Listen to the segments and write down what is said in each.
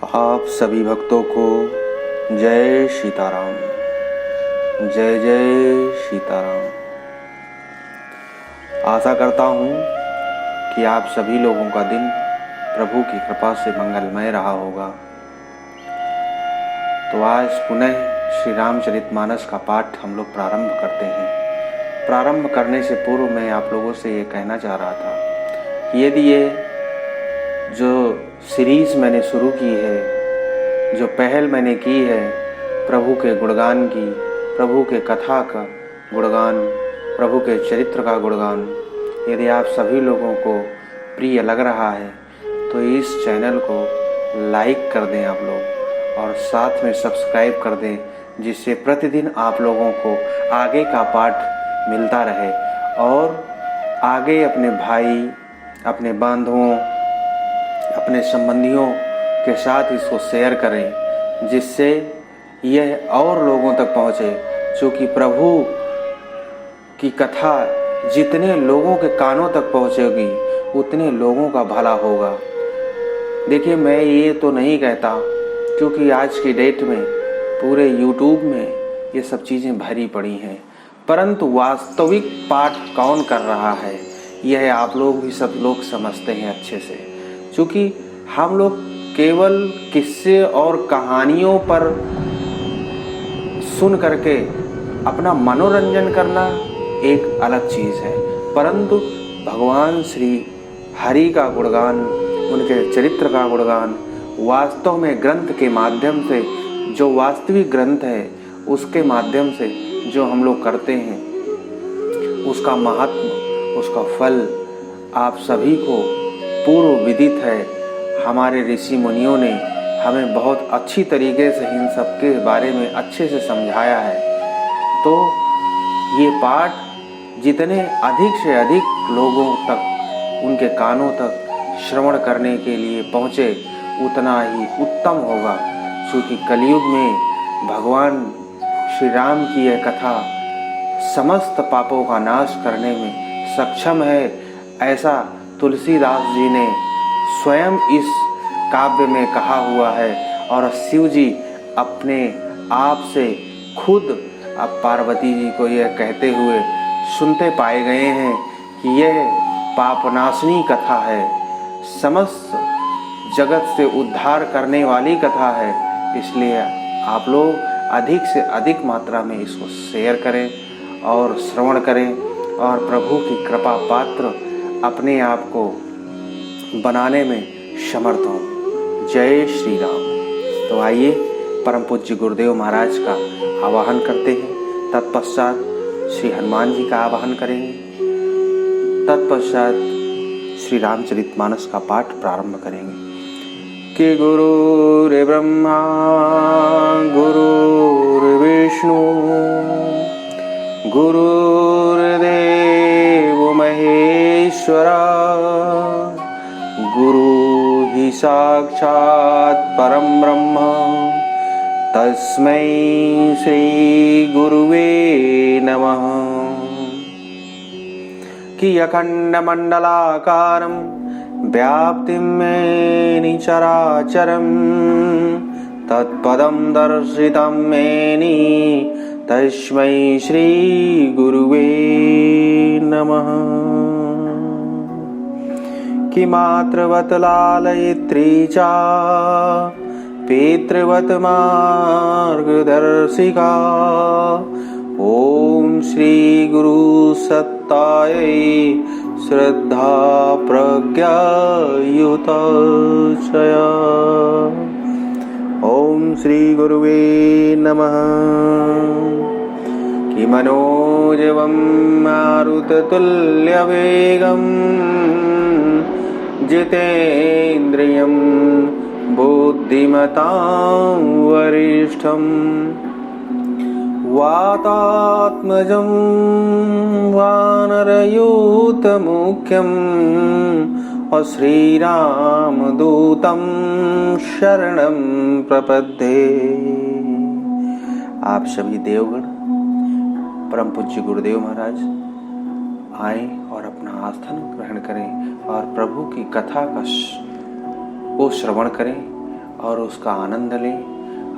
आप सभी भक्तों को जय सीताराम, जय जय सीताराम। आशा करता हूँ कि आप सभी लोगों का दिन प्रभु की कृपा से मंगलमय रहा होगा। तो आज पुनः श्री रामचरितमानस का पाठ हम लोग प्रारंभ करते हैं। प्रारंभ करने से पूर्व मैं आप लोगों से ये कहना चाह रहा था कि यदि ये जो सीरीज़ मैंने शुरू की है, जो पहल मैंने की है प्रभु के गुणगान की, प्रभु के कथा का गुणगान, प्रभु के चरित्र का गुणगान, यदि आप सभी लोगों को प्रिय लग रहा है तो इस चैनल को लाइक कर दें आप लोग और साथ में सब्सक्राइब कर दें, जिससे प्रतिदिन आप लोगों को आगे का पाठ मिलता रहे और आगे अपने भाई, अपने बांधवों, अपने संबंधियों के साथ इसको शेयर करें, जिससे यह और लोगों तक पहुँचे। क्योंकि प्रभु की कथा जितने लोगों के कानों तक पहुँचेगी उतने लोगों का भला होगा। देखिए, मैं ये तो नहीं कहता, क्योंकि आज की डेट में पूरे यूट्यूब में ये सब चीज़ें भरी पड़ी हैं, परंतु वास्तविक पाठ कौन कर रहा है यह आप लोग भी सब लोग समझते हैं अच्छे से। क्योंकि हम लोग केवल किस्से और कहानियों पर सुन करके अपना मनोरंजन करना एक अलग चीज़ है, परंतु भगवान श्री हरि का गुणगान, उनके चरित्र का गुणगान वास्तव में ग्रंथ के माध्यम से, जो वास्तविक ग्रंथ है उसके माध्यम से जो हम लोग करते हैं, उसका महात्म, उसका फल आप सभी को पूर्व विदित है। हमारे ऋषि मुनियों ने हमें बहुत अच्छी तरीके से इन सब के बारे में अच्छे से समझाया है। तो ये पाठ जितने अधिक से अधिक लोगों तक, उनके कानों तक श्रवण करने के लिए पहुँचे उतना ही उत्तम होगा। क्योंकि कलयुग में भगवान श्री राम की यह कथा समस्त पापों का नाश करने में सक्षम है, ऐसा तुलसीदास जी ने स्वयं इस काव्य में कहा हुआ है। और शिव जी अपने आप से खुद अब पार्वती जी को यह कहते हुए सुनते पाए गए हैं कि यह पापनाशनी कथा है, समस्त जगत से उद्धार करने वाली कथा है। इसलिए आप लोग अधिक से अधिक मात्रा में इसको शेयर करें और श्रवण करें और प्रभु की कृपा पात्र अपने आप को बनाने में समर्थ हों। जय श्री राम। तो आइए परम पूज्य गुरुदेव महाराज का आवाहन करते हैं, तत्पश्चात श्री हनुमान जी का आवाहन करेंगे, तत्पश्चात श्री रामचरितमानस का पाठ प्रारंभ करेंगे। कि गुरुर्ब्रह्मा गुरुर्विष्णु गुरुर्देव महेश्वरा, गुरु ही साक्षात् परम ब्रह्म, तस्मै श्री गुरुवे नमः। कि अखंड मंडलाकारं व्याप्तिं मेनि चराचरं, तत्पदं दर्शितं मेनि, तस्मै श्री गुरुवे नमः। कि मातृवत् लालयित्री च पितृवत् मार्गदर्शिका, ॐ श्री गुरु सत्तायै श्रद्धा प्रज्ञा युतचया। ॐ श्री गुरुवे नमः। कि मनोजवं मारुततुल्यवेगं, जितेन्द्रियं बुद्धिमतां वरिष्ठं, वातात्मजं वानरयूथमुख्यं, श्रीरामदूतं शरणं प्रपद्ये। आप सभी देवगण, परम पूज्य गुरुदेव महाराज आए और अपना आस्थान ग्रहण करें और प्रभु की कथा का वो श्रवण करें और उसका आनंद लें।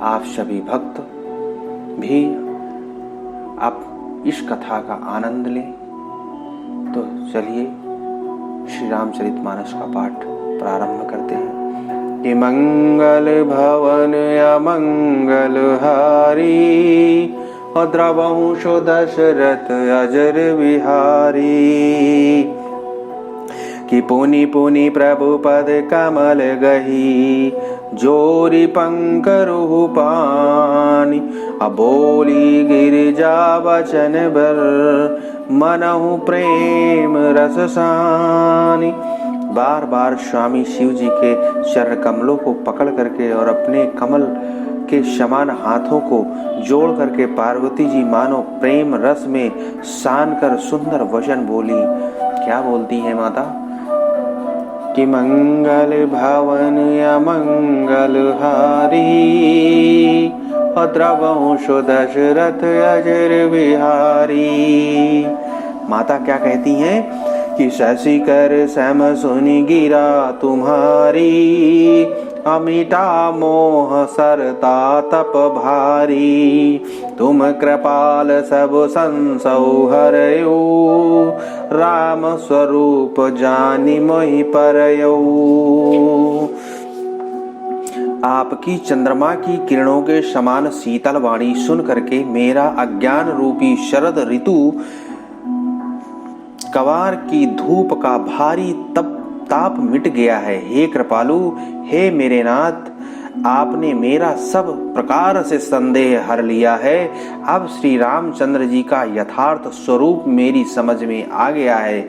आप सभी भक्त भी आप इस कथा का आनंद लें। तो चलिए श्री रामचरितमानस का पाठ प्रारंभ करते हैं। कि मंगल भवन अमंगल हारी, द्रवंश दशरथ अजर विहारी। कि पुनि पुनि प्रभु पद कमल गही, जोरी पंकरु पानी। अबोली गिरिजा वचन बर, मनहु प्रेम रस सानी। बार बार स्वामी शिव जी के चरण कमलों को पकड़ करके और अपने कमल के समान हाथों को जोड़ करके पार्वती जी मानो प्रेम रस में सान कर सुंदर वचन बोली। क्या बोलती है माता? कि मंगल भवन अमंगल हारी, द्रवंश दशरथ अजर विहारी। माता क्या कहती हैं? कि शशि कर सम सुनि गिरा तुम्हारी, अमिटा मोह सरता तप भारी। तुम कृपाल सब संसौ हरयो, राम स्वरूप जानि मोहि परयो। आपकी चंद्रमा की किरणों के समान शीतल वाणी सुन करके मेरा अज्ञान रूपी शरद ऋतु कवार की धूप का भारी ताप मिट गया है। हे कृपालु, हे मेरे नाथ, आपने मेरा सब प्रकार से संदेह हर लिया है। अब श्री रामचंद्र जी का यथार्थ स्वरूप मेरी समझ में आ गया है।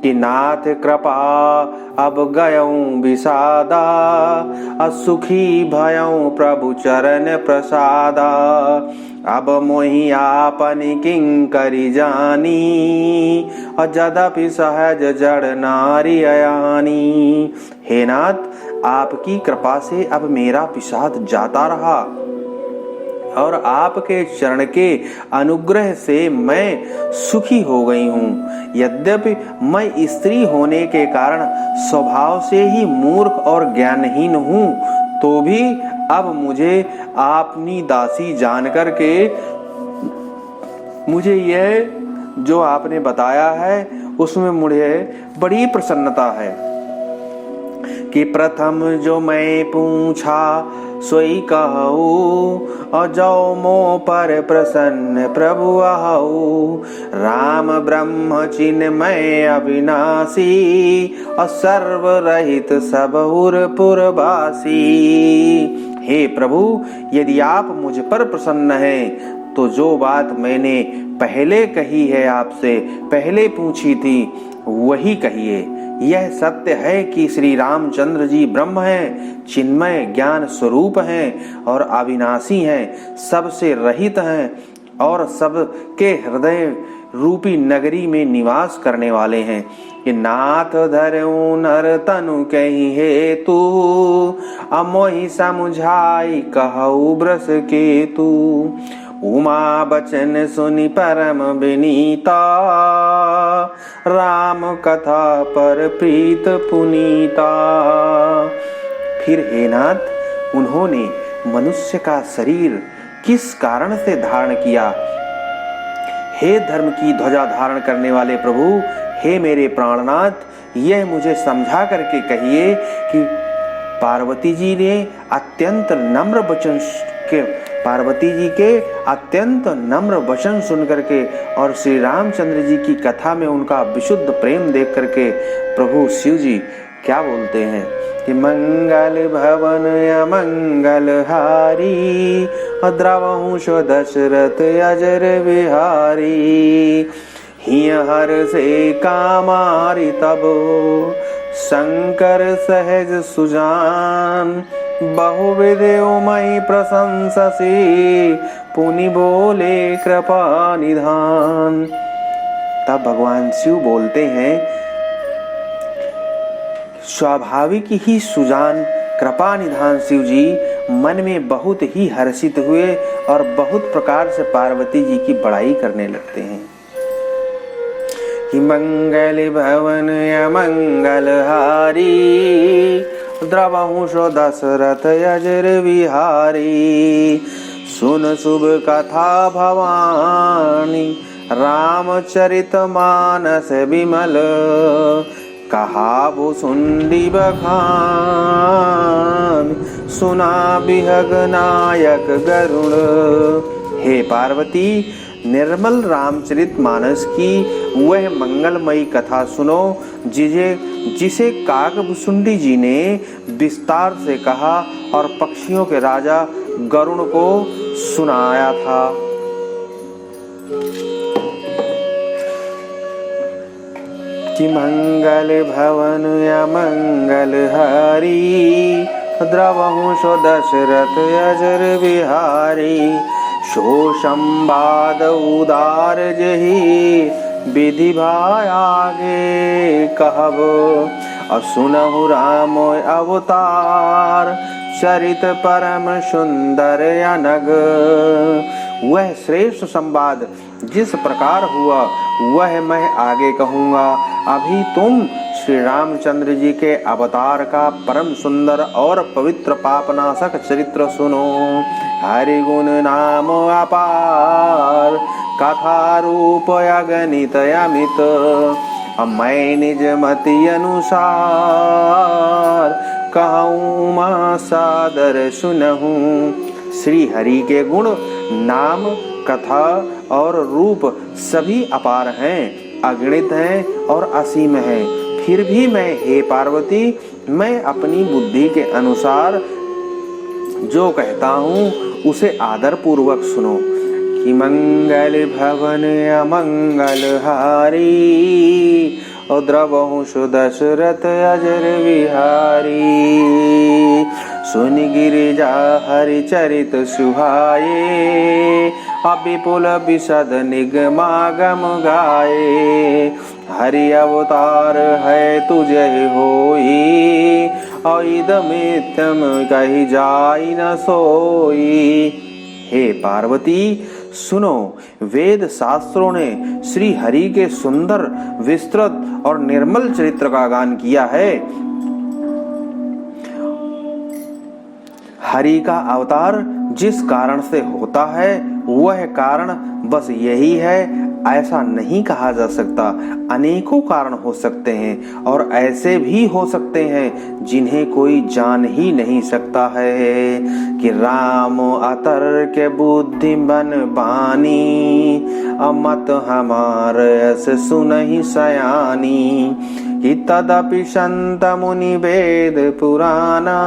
कि नाथ कृपा अब गयऊं विषादा, असुखी भयऊं प्रभु चरण प्रसादा। अब मोहि आपन किंकरि जानी, जदपि सहज जड़ नारी अयानी। हे नाथ, आपकी कृपा से अब मेरा विषाद जाता रहा और आपके चरण के अनुग्रह से मैं सुखी हो गई हूँ। यद्यपि मैं स्त्री होने के कारण स्वभाव से ही मूर्ख और ज्ञानहीन हूँ, तो भी अब मुझे आपनी दासी जान करके मुझे यह जो आपने बताया है उसमें मुझे बड़ी प्रसन्नता है। कि प्रथम जो मैं पूछा सोई कहूँ, और जो मो पर प्रसन्न प्रभु आहू। राम ब्रह्म चिन्मय अविनाशी, और सर्व रहित सबहुर पुरवासी। हे प्रभु, यदि आप मुझ पर प्रसन्न हैं तो जो बात मैंने पहले कही है, आपसे पहले पूछी थी, वही कहिए। यह सत्य है कि श्री रामचंद्र जी ब्रह्म हैं, चिन्मय ज्ञान स्वरूप हैं और अविनाशी हैं, सबसे रहित हैं और सबके हृदय रूपी नगरी में निवास करने वाले हैं। कि नाथ धरऊ नर तनु कहीं हेतु, अमोहि समुझाई कहऊ ब्रस केतु। उमा बचन सुनि परम विनीता, राम कथा पर प्रीत पुनीता। फिर हे नाथ, उन्होंने मनुष्य का शरीर किस कारण से धारण किया? हे धर्म की ध्वजा धारण करने वाले प्रभु, हे मेरे प्राणनाथ, यह मुझे समझा करके कहिए कि पार्वती जी के अत्यंत नम्र वचन सुन करके और श्री रामचंद्र जी की कथा में उनका विशुद्ध प्रेम देख करके प्रभु शिव जी क्या बोलते हैं? कि मंगल भवन अमंगल हारी, द्रवंश दशरथ अजर विहारी। हिय हर से कामारि तबो, शंकर सहज सुजान। बहुविध उमई प्रशंससी, पुनि बोले कृपा निधान। तब भगवान शिव बोलते हैं, स्वाभाविक ही सुजान कृपा निधान शिव जी मन में बहुत ही हर्षित हुए और बहुत प्रकार से पार्वती जी की बड़ाई करने लगते हैं। कि मंगल भवन अमंगल हारी, द्रवहुषो दशरथ अजर विहारी। सुन शुभ कथा भवानी रामचरित मानस विमल। कहा भुसुंडी बखान सुना बिहग नायक गरुण। हे पार्वती, निर्मल रामचरित मानस की वह मंगलमयी कथा सुनो जिसे काकभुसुंडी जी ने विस्तार से कहा और पक्षियों के राजा गरुण को सुनाया था। कि मंगल भवन अमंगल हरि द्रवहुषो दशरथ अजर विहारी। शो संवाद उदार जही विधि भाय आगे कहब। असुनहु राम अवतार चरित परम सुंदर अनग। वह श्रेष्ठ संवाद जिस प्रकार हुआ वह मैं आगे कहूँगा। अभी तुम श्री रामचंद्र जी के अवतार का परम सुंदर और पवित्र पापनाशक चरित्र सुनो। हरि गुण नाम अपार कथा रूप अगणित अमित। मैं निज मति अनुसार कहूँ मां सादर सुनहूँ। श्री हरि के गुण नाम कथा और रूप सभी अपार हैं, अगणित हैं और असीम हैं। फिर भी मैं, हे पार्वती, मैं अपनी बुद्धि के अनुसार जो कहता हूँ उसे आदर पूर्वक सुनो। कि मंगल भवन अमंगल हारी और द्रवहुषो दशरथ अजर विहारी। सुन गिरिजा हरि चरित सुहाए विपुल विशद निगमागम गाए। हरि अवतार है तुझे होई और इदमित्यम कही जाई न सोई। हे पार्वती, सुनो, वेद शास्त्रों ने श्री हरि के सुंदर विस्तृत और निर्मल चरित्र का गान किया है। हरि का अवतार जिस कारण से होता है वह कारण बस यही है ऐसा नहीं कहा जा सकता। अनेकों कारण हो सकते हैं और ऐसे भी हो सकते हैं जिन्हें कोई जान ही नहीं सकता है। कि राम अतर्क बुद्धिमान बानी अमत हमार ऐसे सुनहि सयानी। कि तदपि संत मुनि वेद पुराना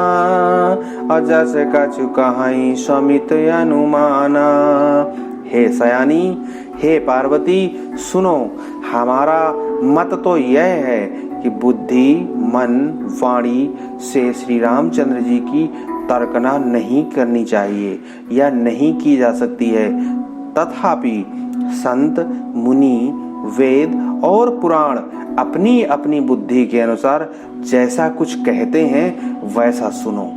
अजस कछु कहीं समित अनुमाना। हे सयानी, हे पार्वती, सुनो, हमारा मत तो यह है कि बुद्धि मन वाणी से श्री रामचंद्र जी की तर्कना नहीं करनी चाहिए या नहीं की जा सकती है। तथापि संत मुनि वेद और पुराण अपनी अपनी बुद्धि के अनुसार जैसा कुछ कहते हैं वैसा सुनो।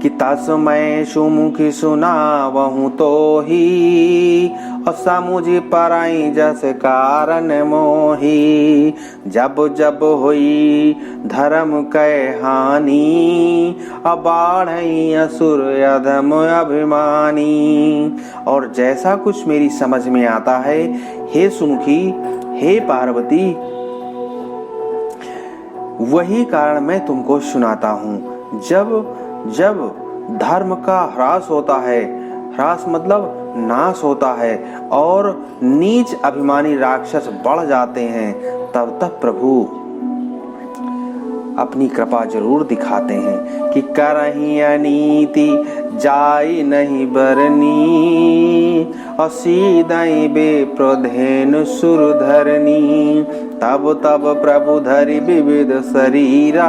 कि तस्मै सुमुखी सुनावहु तो ही और समुझि पराई जस कारण मोही। जब जब हुई धर्म कै हानि अबाढ़ई असुर अधम अभिमानी। और जैसा कुछ मेरी समझ में आता है, हे सुमुखी, हे पार्वती, वही कारण मैं तुमको सुनाता हूँ। जब धर्म का ह्रास होता है, ह्रास मतलब नाश होता है, और नीच अभिमानी राक्षस बढ़ जाते हैं, तब प्रभु अपनी कृपा जरूर दिखाते हैं। कि करही अनीति जाई नहीं बरनी असीदई बेप्रधेनु सुरधरनी। तब तब प्रभु धरि विविध शरीरा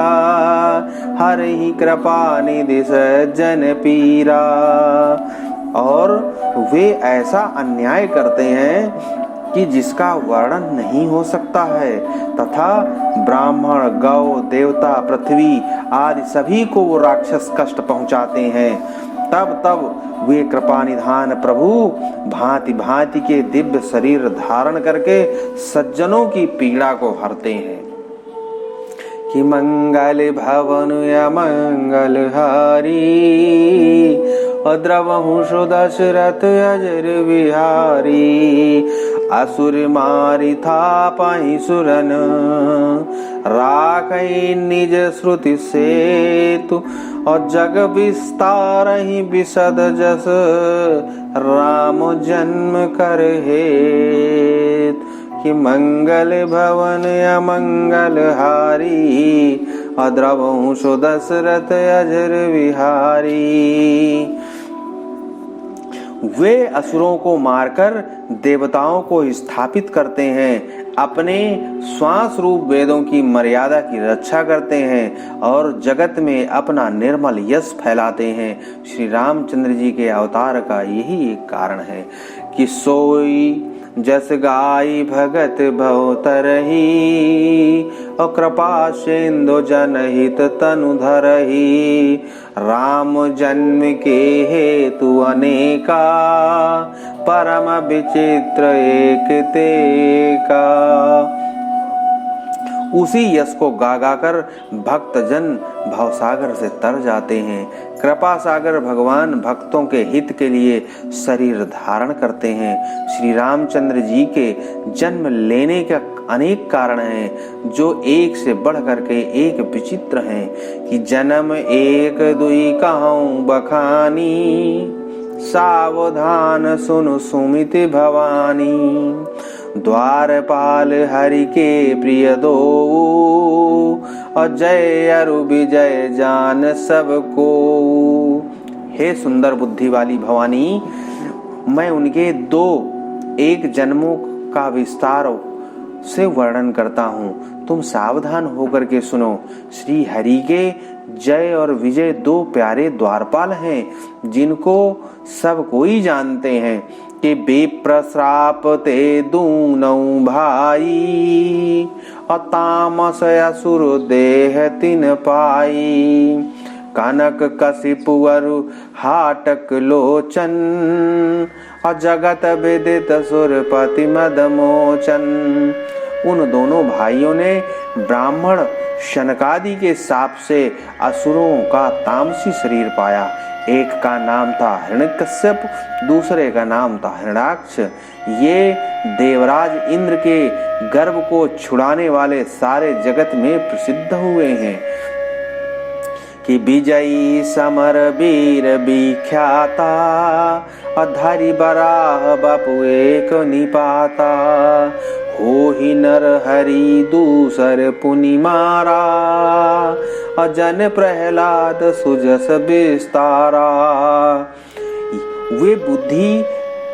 हरि कृपा निधि सज्जन पीरा। और वे ऐसा अन्याय करते हैं कि जिसका वर्णन नहीं हो सकता है, तथा ब्राह्मण गौ देवता पृथ्वी आदि सभी को वो राक्षस कष्ट पहुंचाते हैं। तब वे कृपा निधान प्रभु भांति भांति के दिव्य शरीर धारण करके सज्जनों की पीड़ा को हरते हैं। कि मंगल भवन अमंगल हारी द्रवहु सुदशरथ अजर बिहारी असुर मारि थापहि सुरन राखई निज श्रुति सेतु और जग विस्तारहि विशद जस राम जन्म कर हेत कि मंगल भवन अमंगल हारी द्रवहु सुदशरथ अजर बिहारी। वे असुरों को मारकर देवताओं को स्थापित करते हैं, अपने श्वास रूप वेदों की मर्यादा की रक्षा करते हैं और जगत में अपना निर्मल यश फैलाते हैं। श्री रामचंद्र जी के अवतार का यही एक कारण है कि सोई जस गाई भगत भव तरही और कृपा सिंधु जनहित तनु धरही राम जन्म के हेतु अनेका परम विचित्र एक तेका। उसी यश को गा गा कर भक्तजन भवसागर से तर जाते हैं। कृपा सागर भगवान भक्तों के हित के लिए शरीर धारण करते हैं। श्री रामचंद्र जी के जन्म लेने का अनेक कारण हैं जो एक से बढ़ करके एक विचित्र हैं कि जन्म एक दुई कहूँ बखानी सावधान सुन सुमिति भवानी द्वारपाल हरि के प्रिय दो और जय अरु विजय जान सबको। हे सुंदर बुद्धि वाली भवानी, मैं उनके दो एक जन्मों का विस्तार से वर्णन करता हूँ, तुम सावधान होकर के सुनो। श्री हरि के जय और विजय दो प्यारे द्वारपाल हैं जिनको सब कोई जानते हैं कि बेप्रश्राप ते दूनौ भाई तामस असुर देह तिन पाई कनक कशिपु अरु हाटक लोचन जगत विदित सुरपति मदमोचन। उन दोनों भाइयों ने ब्राह्मण शनकादि के शाप से असुरों का तामसी शरीर पाया। एक का नाम था हिरण्यकश्यप, दूसरे का नाम था हिरण्याक्ष। ये देवराज इंद्र के गर्भ को छुड़ाने वाले सारे जगत में प्रसिद्ध हुए हैं कि विजयी समर वीर विख्याता अधरि बराह बपु एक निपाता हो ही नर हरि दूसर पुनि मारा अजन प्रहलाद सुजस विस्तारा। वे बुद्धि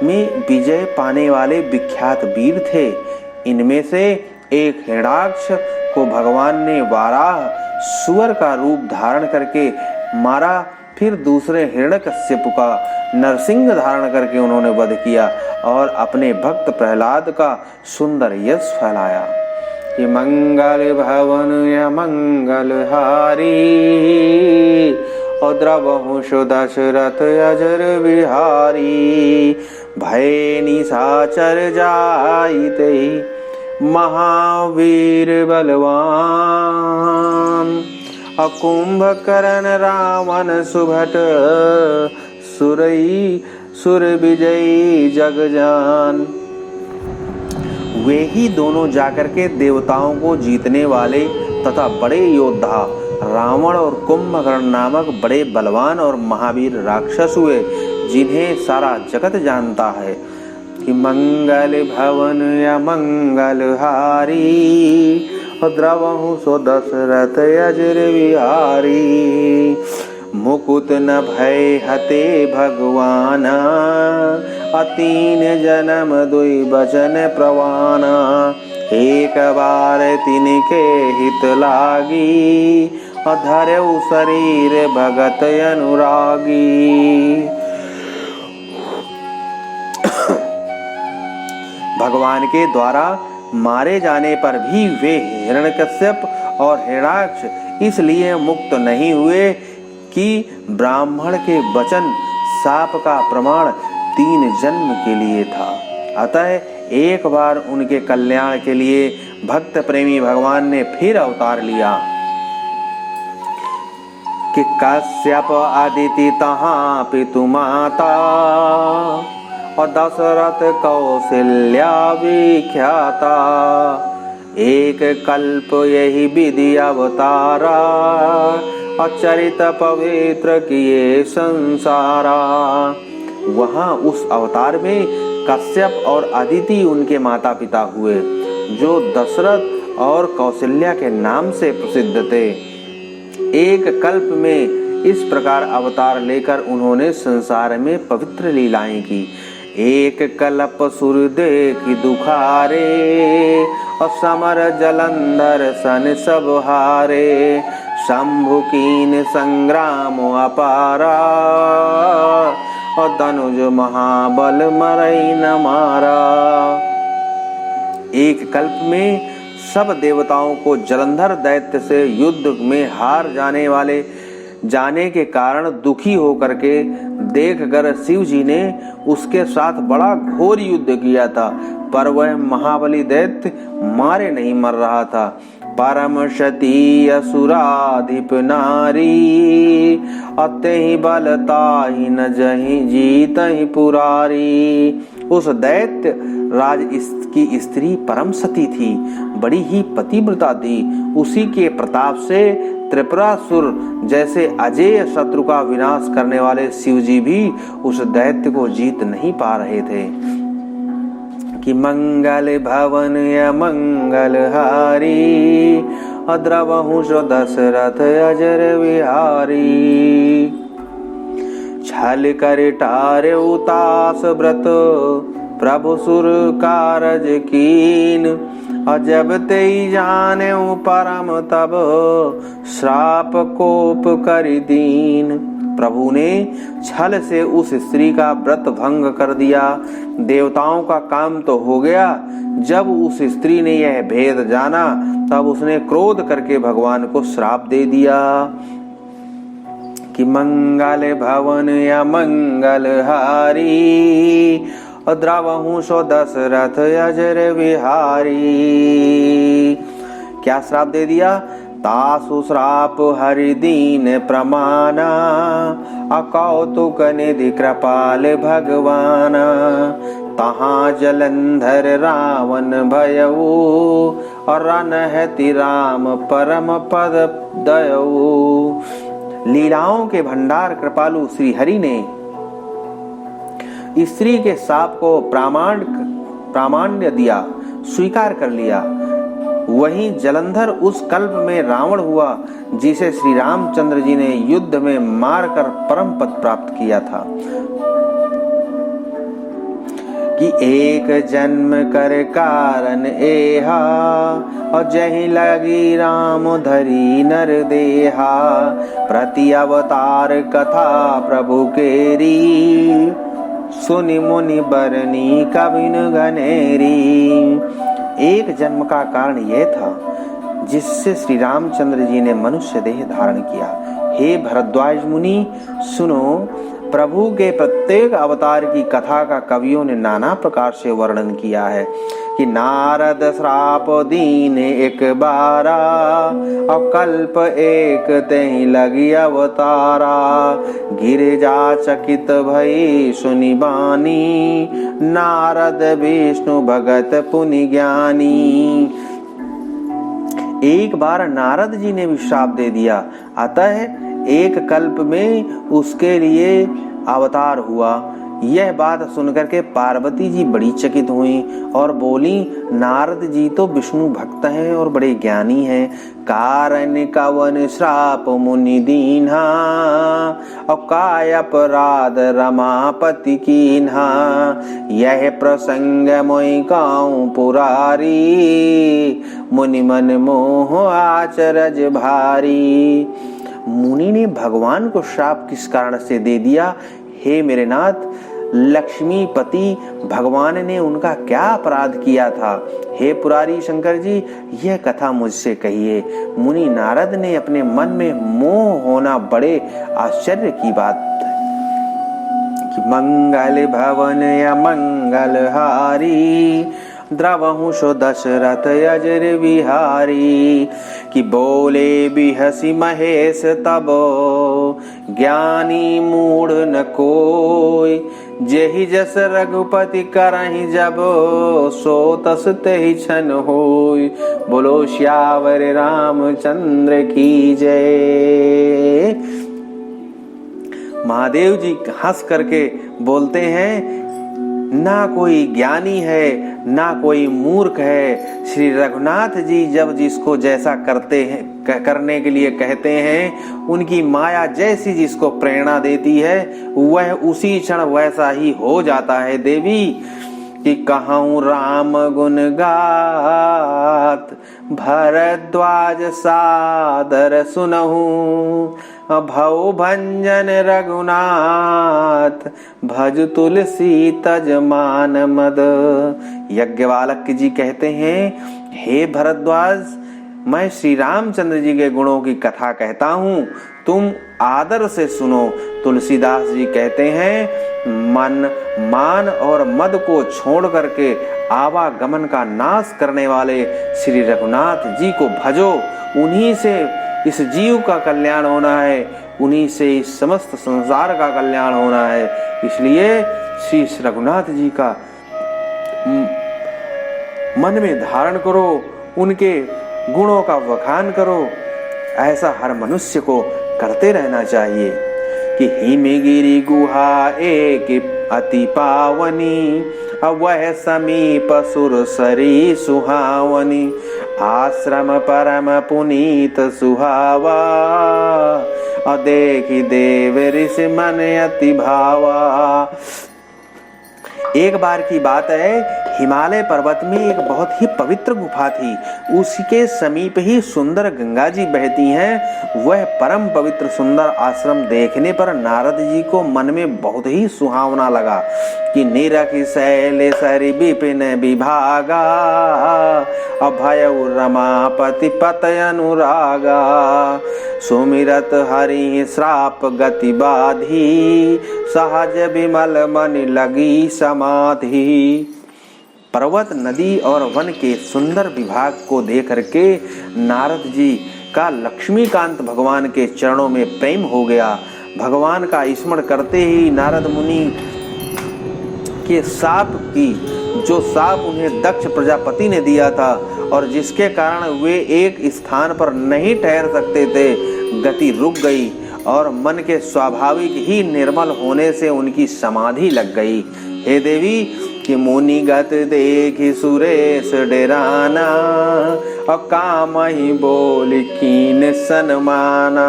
में विजय पाने वाले विख्यात वीर थे। इनमें से एक हिरण्याक्ष को भगवान ने वाराह सुअर का रूप धारण करके मारा, फिर दूसरे हिरण्यकश्यप का नरसिंह धारण करके उन्होंने वध किया और अपने भक्त प्रहलाद का सुंदर यश फैलाया। कि मंगल भवन अमंगल हारी और द्रवहु सुदशरथ अजर बिहारी भय निशाचर जाइते महावीर बलवान कुंभकर्ण रावण सुभट सुरई सुर विजयी जगजान। वे ही दोनों जाकर के देवताओं को जीतने वाले तथा बड़े योद्धा रावण और कुंभकर्ण नामक बड़े बलवान और महावीर राक्षस हुए जिन्हें सारा जगत जानता है। कि मंगल भवन अमंगल हारी द्रवहु सो दशरथ अजर बिहारी मुकुत न भय हते भगवाना अतीन जन्म दुई बचन प्रवाना एक बार तिनके हित लागी अधरऊ शरीर भगत अनुरागी। भगवान के द्वारा मारे जाने पर भी वे हिरण्यकश्यप और हिरण्याक्ष इसलिए मुक्त नहीं हुए कि ब्राह्मण के वचन शाप का प्रमाण 3 जन्म के लिए था। अतः एक बार उनके कल्याण के लिए भक्त प्रेमी भगवान ने फिर अवतार लिया। कि कश्यप अदिति तहाँ पितु माता और दशरथ कौशल्या विख्याता। एक कल्प यही विधि अवतारा और चरित पवित्र किए संसारा। वहाँ उस अवतार में कश्यप और अदिति उनके माता पिता हुए, जो दशरथ और कौशल्या के नाम से प्रसिद्ध थे। एक कल्प में इस प्रकार अवतार लेकर उन्होंने संसार में पवित्र लीलाएं की। एक कल्प सुर देखि दुखारे और समर जलंधर सन सब हारे। शंभु कीन संग्राम अपारा और धनुज महाबल मरई न मारा। एक कल्प में सब देवताओं को जलंधर दैत्य से युद्ध में हार जाने के कारण दुखी होकर के देखकर शिव जी ने उसके साथ बड़ा घोर युद्ध किया था, पर वह महाबली दैत्य मारे नहीं मर रहा था। परम शती असुराधिप नारी अतहि बलताहि न जहि जीतहि पुरारी। उस दैत्य राज की स्त्री परम सती थी, बड़ी ही पतिव्रता थी। उसी के प्रताप से त्रिपुरासुर जैसे अजेय शत्रु का विनाश करने वाले शिव जी भी उस दैत्य को जीत नहीं पा रहे थे। कि मंगल भवन या मंगल हारी अद्रवहु सो दशरथ अजर विहारी। छल कर टारे उतास व्रत प्रभु सुर कारज कीन। अजब ते जाने परम तब श्राप कोप करि दीन। प्रभु ने छल से उस स्त्री का व्रत भंग कर दिया। देवताओं का काम तो हो गया, जब उस स्त्री ने यह भेद जाना तब उसने क्रोध करके भगवान को श्राप दे दिया। कि मंगल भवन या मंगल हारी द्रवहु सो दशरथ अजर विहारी। क्या श्राप दे दिया? तासु श्राप हरि दीन प्रमाना अकौतुक निधि कृपाल भगवाना। तहाँ जलंधर रावण भयऊ और अनहति राम परम पद दयऊ। लीलाओं के भंडार कृपालु श्री हरि ने स्त्री के शाप को प्रामाण्य दिया, स्वीकार कर लिया। वहीं जलंधर उस कल्प में रावण हुआ, जिसे श्री रामचंद्र जी ने युद्ध में मारकर परम पद प्राप्त किया था। कि एक जन्म कर कारण एहा और जहि लगी राम धरी नर देहा। प्रति अवतार कथा प्रभु केरी सुनि मुनि बरनी कबिन घनेरी। एक जन्म का कारण यह था जिससे श्री रामचंद्र जी ने मनुष्य देह धारण किया। हे भरद्वाज मुनि सुनो, प्रभु के प्रत्येक अवतार की कथा का कवियों ने नाना प्रकार से वर्णन किया है। कि नारद श्राप दीन एक बारा और कल्प एक तेहि लगी अवतारा। गिरिजा चकित भई सुनि बानी नारद विष्णु भगत पुनि ज्ञानी। एक बार नारद जी ने भी श्राप दे दिया, अतः एक कल्प में उसके लिए अवतार हुआ। यह बात सुनकर के पार्वती जी बड़ी चकित हुई और बोली, नारद जी तो विष्णु भक्त हैं और बड़े ज्ञानी हैं। कारण कवन श्राप मुनि दीन्हा और काय अपराध रमापति कीन्हा। यह प्रसंग मोहि गाऊं पुरारी मुनि मन मोह आचरज भारी। मुनि ने भगवान को श्राप किस कारण से दे दिया? हे मेरे नाथ, लक्ष्मीपति भगवान ने उनका क्या अपराध किया था? हे पुरारी शंकर जी, यह कथा मुझसे कहिए। मुनि नारद ने अपने मन में मोह होना बड़े आश्चर्य की बात है। कि मंगल भवन या मंगल हारी द्रवहु सो दशरथ अजर बिहारी। कि बोले बिहसी महेश तब ज्ञानी मूढ़ न कोय, जेहि जस रघुपति करहि जब सो तस तेहि छन होय। बोलो श्यावर रामचंद्र की जय। महादेव जी हंस करके बोलते हैं, ना कोई ज्ञानी है ना कोई मूर्ख है। श्री रघुनाथ जी जब जिसको जैसा करते हैं करने के लिए कहते हैं, उनकी माया जैसी जिसको प्रेरणा देती है वह उसी क्षण वैसा ही हो जाता है। देवी कि कहूँ राम गुण गात, भरद्वाज सादर सुनहु। भव भंजन रघुनाथ, भज तुलसी तज मान मद। यज्ञवालक जी कहते हैं, हे भरद्वाज, मैं श्री रामचंद्र जी के गुणों की कथा कहता हूँ, तुम आदर से सुनो। तुलसीदास जी कहते हैं, मन मान और मद को छोड़ करके आवागमन का नाश करने वाले श्री रघुनाथ जी को भजो। उन्हीं से इस जीव का कल्याण होना है, उन्हीं से इस समस्त संसार का कल्याण होना है। इसलिए श्री रघुनाथ जी का मन में धारण करो, उनके गुणों का वखान करो। ऐसा हर मनुष्य को करते रहना चाहिए। कि हिमगिरि गुहा एक अति पावनी, वह समीप सुरसरी सुहावनी। आश्रम परम पुनीत सुहावा, देखि देव ऋषि मन अति भावा। एक बार की बात है, हिमालय पर्वत में एक बहुत ही पवित्र गुफा थी। उसके समीप ही सुंदर गंगा जी बहती हैं। वह परम पवित्र सुंदर आश्रम देखने पर नारद जी को मन में बहुत ही सुहावना लगा। कि निरखि शैल सरि विपिन विभागा, अभय रमापति पतय अनुरागा। सुमिरत हरि श्राप गति बाधी, सहज विमल मन लगी समाधि। पर्वत, नदी और वन के सुंदर विभाग को देख करके नारद जी का लक्ष्मीकांत भगवान के चरणों में प्रेम हो गया। भगवान का स्मरण करते ही नारद मुनि के साप की, जो साप उन्हें दक्ष प्रजापति ने दिया था और जिसके कारण वे एक स्थान पर नहीं ठहर सकते थे, गति रुक गई और मन के स्वाभाविक ही निर्मल होने से उनकी समाधि लग गई। हे देवी, कि मुनिगत देखि सुरेश डेराना, और काम ही बोल कीन सन्माना।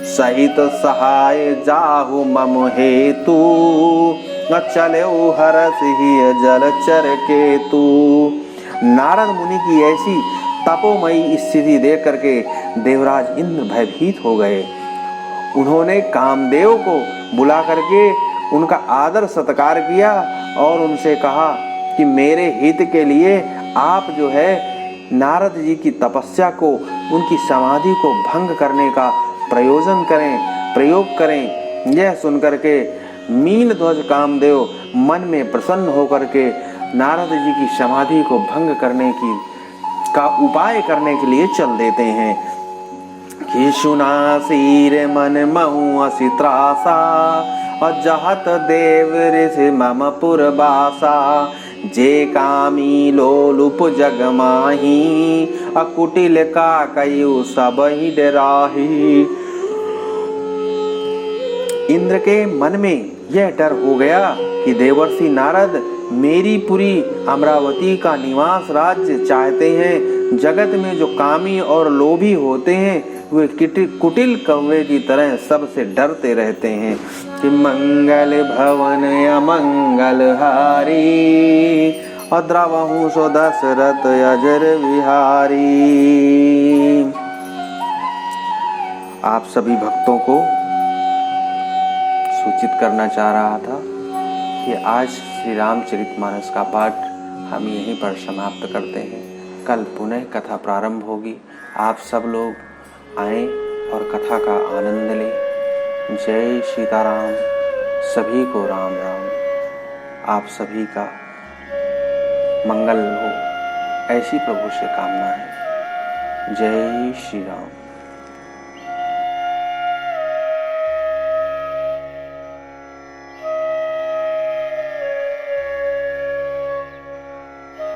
सहित सहाय जाहु मम हेतु, चले हरस ही जलचर केतु। नारद मुनि की ऐसी तपोमयी स्थिति देख करके देवराज इंद्र भयभीत हो गए। उन्होंने कामदेव को बुला करके उनका आदर सत्कार किया और उनसे कहा कि मेरे हित के लिए आप जो है नारद जी की तपस्या को, उनकी समाधि को भंग करने का प्रयोग करें। यह सुनकर के मीन ध्वज कामदेव मन में प्रसन्न होकर के नारद जी की समाधि को भंग करने का उपाय करने के लिए चल देते हैं। कि सुनासीर मन महु असि त्रासा, जहत देव ऋषि मम पुरबासा। जे कामी लोलुप जग माही, अकुटिल का कयु सब ही डराही। इंद्र के मन में यह डर हो गया कि देवर्षि नारद मेरी पुरी अमरावती का निवास राज्य चाहते हैं। जगत में जो कामी और लोभी होते हैं वे कुटिल कौवे की तरह सबसे डरते रहते हैं। कि मंगल भवन अमंगल हारी, द्रवहु सो दशरथ अजर बिहारी। आप सभी भक्तों को सूचित करना चाह रहा था कि आज श्री रामचरितमानस का पाठ हम यहीं पर समाप्त करते हैं। कल पुनः कथा प्रारंभ होगी। आप सब लोग आएं और कथा का आनंद लें। जय सीताराम। सभी को राम राम। आप सभी का मंगल हो, ऐसी प्रभु से कामना है। जय श्री राम।